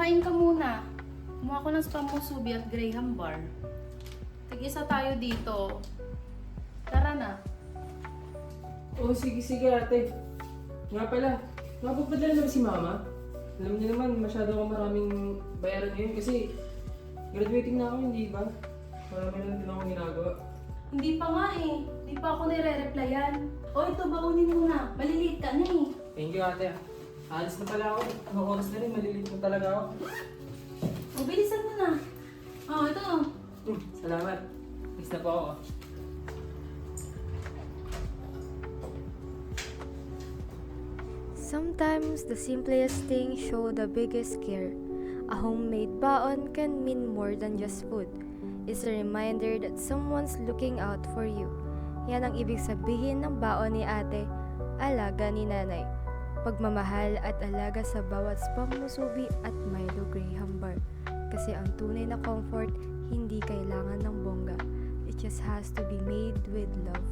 kumain ka muna. Kumuha ko ng spam musubi at Graham bar. Tig-isa tayo dito. Tara na. Oh, sige ate. Nga pala, mapapadala na ba si mama? Alam niyo naman, masyado akong maraming bayaran ngayon kasi graduating na ako, hindi ba? Marami na din akong ginagawa. Hindi pa nga eh. Hindi pa ako nire-replyan. O ito, baunin mo na. Maliliit ka na eh. Thank you ate. Alis na pala ako. Anong oras na rin, malilito na talaga ako. O, bilisan mo na. Oh, ito. Salamat. Alis na po ako. Sometimes the simplest things show the biggest care. A homemade baon can mean more than just food. It's a reminder that someone's looking out for you. Yan ang ibig sabihin ng baon ni ate, alaga ni nanay. Pagmamahal at alaga sa bawat spam musubi at Milo Graham bar. Kasi ang tunay na comfort, hindi kailangan ng bongga. It just has to be made with love.